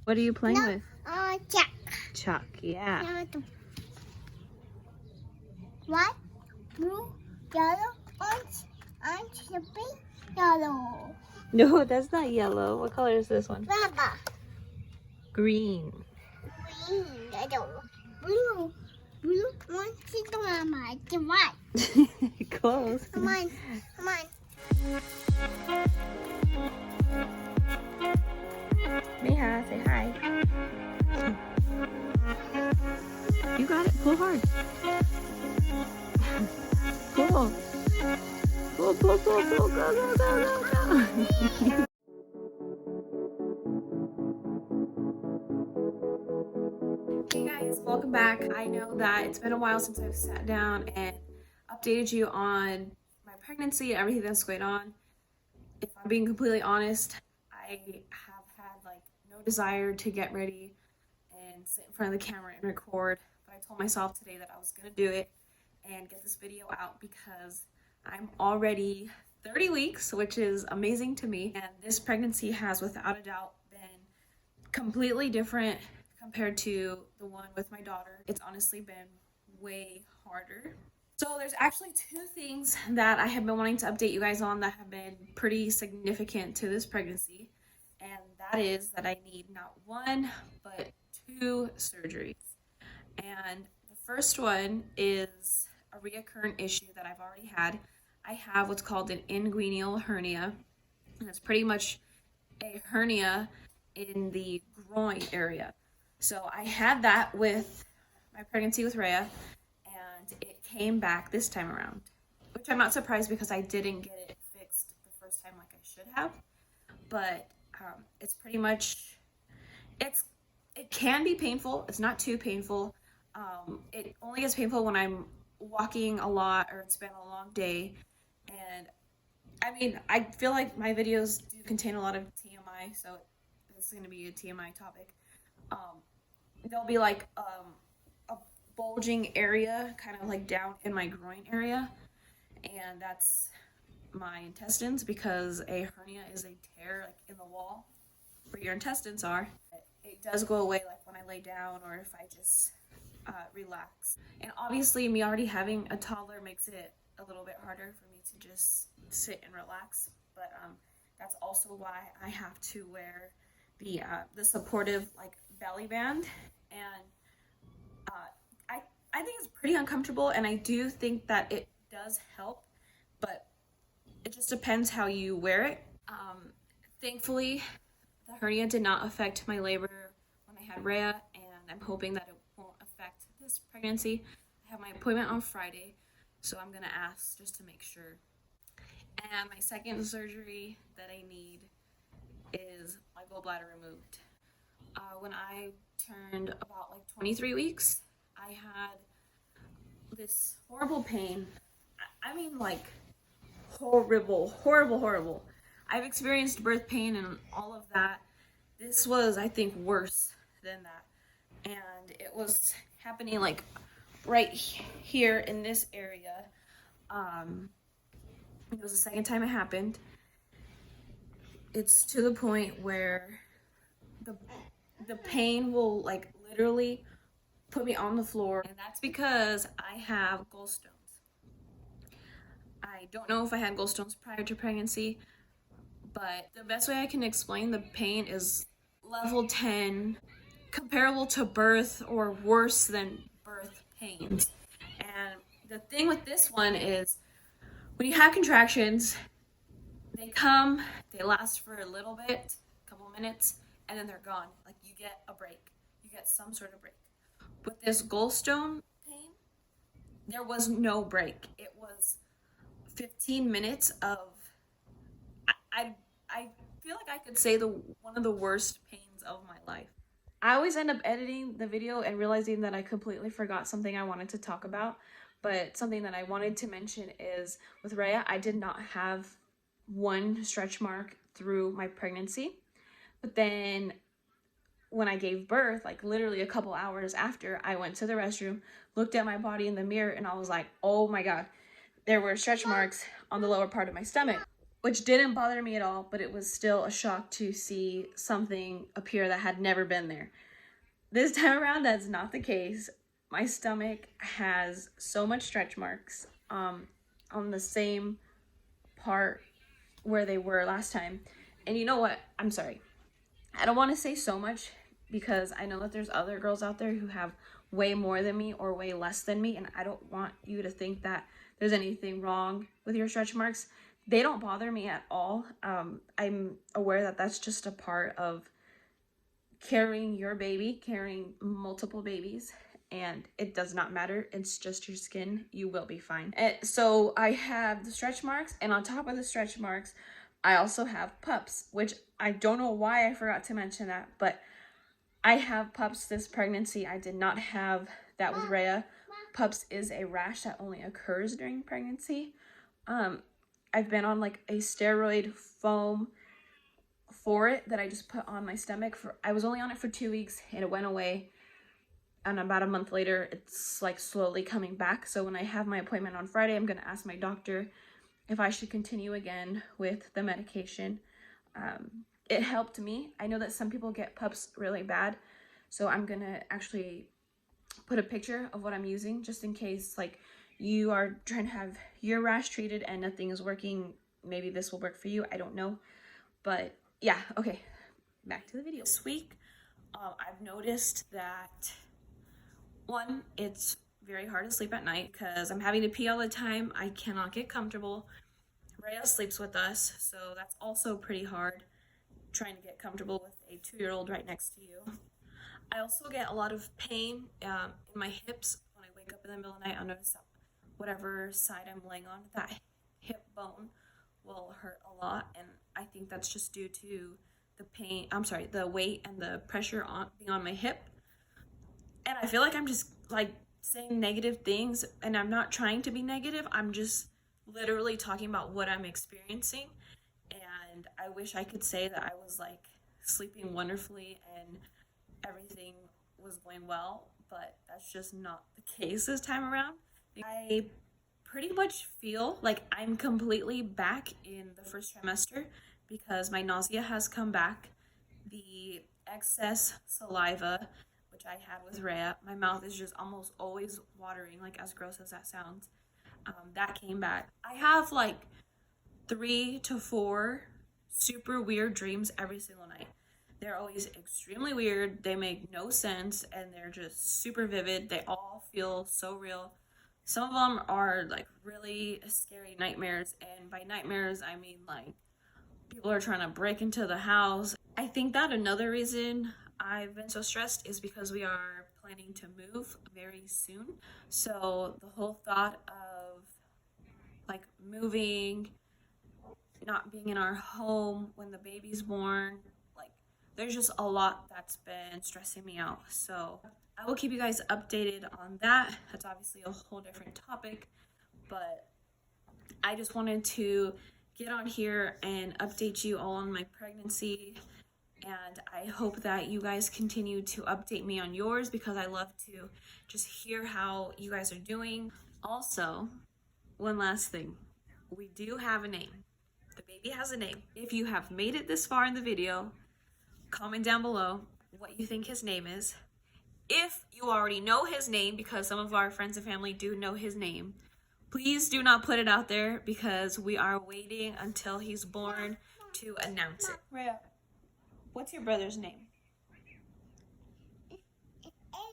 What are you playing with? Check. Chalk, yeah. White, blue, yellow, orange, pink, yellow. No, that's not yellow. What color is this one? Rubber. Green. Green, yellow, blue, orange, mama, the white. Close. Come on, come on. Mija, say hi. You got it. Pull hard. Pull. Pull. Go. Hey guys, welcome back. I know that it's been a while since I've sat down and updated you on my pregnancy and everything that's going on. If I'm being completely honest, I have had no desire to get ready and sit in front of the camera and record, but I told myself today that I was gonna do it and get this video out because I'm already 30 weeks, which is amazing to me. And this pregnancy has without a doubt been completely different compared to the one with my daughter. It's honestly been way harder. So there's actually two things that I have been wanting to update you guys on that have been pretty significant to this pregnancy. And that is that I need not one, but two surgeries. And the first one is a recurrent issue that I've already had. I have what's called an inguinal hernia. And it's pretty much a hernia in the groin area. So I had that with my pregnancy with Rhea, and it came back this time around, which I'm not surprised because I didn't get it fixed the first time like I should have. But it's pretty much, it can be painful. It's not too painful. It only gets painful when I'm walking a lot or it's been a long day. And I mean, I feel like my videos do contain a lot of TMI, so this is going to be a TMI topic. There'll be a bulging area kind of down in my groin area, and that's my intestines, because a hernia is a tear in the wall where your intestines are. It does go away when I lay down or if I just relax. And obviously me already having a toddler makes it a little bit harder for me to just sit and relax, but that's also why I have to wear the supportive belly band. And I think it's pretty uncomfortable, and I do think that it does help, but it just depends how you wear it. Thankfully, the hernia did not affect my labor when I had Rhea, and I'm hoping that it won't affect this pregnancy. I have my appointment on Friday, so I'm gonna ask just to make sure. And my second surgery that I need is my gallbladder removed. When I turned about 23 weeks, I had this horrible pain. I mean, horrible. I've experienced birth pain and all of that. This was, I think, worse than that. And it was happening right here in this area. It was the second time it happened. It's to the point where the pain will literally put me on the floor, and that's because I have gallstones. I don't know if I had gallstones prior to pregnancy, but the best way I can explain the pain is level 10, comparable to birth or worse than birth pains. And the thing with this one is when you have contractions, they come, they last for a little bit, a couple minutes, and then they're gone. You get a break. You get some sort of break. With this gallstone pain, there was no break. It was 15 minutes of, I feel like I could say one of the worst pains of my life. I always end up editing the video and realizing that I completely forgot something I wanted to talk about. But something that I wanted to mention is with Rhea, I did not have one stretch mark through my pregnancy. But then when I gave birth, literally a couple hours after, I went to the restroom, looked at my body in the mirror, and I was like, oh my God, there were stretch marks on the lower part of my stomach, which didn't bother me at all, but it was still a shock to see something appear that had never been there. This time around, that's not the case. My stomach has so much stretch marks on the same part where they were last time. And you know what? I'm sorry. I don't want to say so much because I know that there's other girls out there who have way more than me or way less than me, and I don't want you to think that there's anything wrong with your stretch marks. They don't bother me at all. I'm aware that that's just a part of carrying your baby, carrying multiple babies, and it does not matter. It's just your skin. You will be fine. And so I have the stretch marks, and on top of the stretch marks, I also have pups, which I don't know why I forgot to mention that, but I have pups this pregnancy. I did not have that with Rhea. Pups is a rash that only occurs during pregnancy. I've been on like a steroid foam for it that I just put on my stomach. I was only on it for 2 weeks and it went away. And about a month later, it's like slowly coming back. So when I have my appointment on Friday, I'm going to ask my doctor if I should continue again with the medication. It helped me. I know that some people get pups really bad. So I'm going to actually put a picture of what I'm using just in case like you are trying to have your rash treated and nothing is working. Maybe this will work for you. I don't know. But yeah, okay, back to the video. This week, I've noticed that, one, it's very hard to sleep at night because I'm having to pee all the time. I cannot get comfortable. Rhea sleeps with us, so that's also pretty hard, trying to get comfortable with a 2-year-old right next to you. I also get a lot of pain in my hips when I wake up in the middle of the night. I'll notice that whatever side I'm laying on, that hip bone will hurt a lot, and I think that's just due to the weight and the pressure being on my hip. And I feel like I'm just like saying negative things, and I'm not trying to be negative. I'm just literally talking about what I'm experiencing, and I wish I could say that I was like sleeping wonderfully and everything was going well, but that's just not the case this time around. I pretty much feel like I'm completely back in the first trimester because my nausea has come back. The excess saliva, which I had with Rhea, my mouth is just almost always watering, like as gross as that sounds. That came back. I have like 3 to 4 super weird dreams every single night. They're always extremely weird. They make no sense and they're just super vivid. They all feel so real. Some of them are like really scary nightmares, and by nightmares I mean like people are trying to break into the house. I think that another reason I've been so stressed is because we are planning to move very soon. So the whole thought of like moving, not being in our home when the baby's born, like there's just a lot that's been stressing me out. So I will keep you guys updated on that. That's obviously a whole different topic, but I just wanted to get on here and update you all on my pregnancy, and I hope that you guys continue to update me on yours because I love to just hear how you guys are doing. Also, one last thing, we do have a name. The baby has a name. If you have made it this far in the video, comment down below what you think his name is. If you already know his name, because some of our friends and family do know his name, please do not put it out there because we are waiting until he's born to announce it. Rhea, what's your brother's name?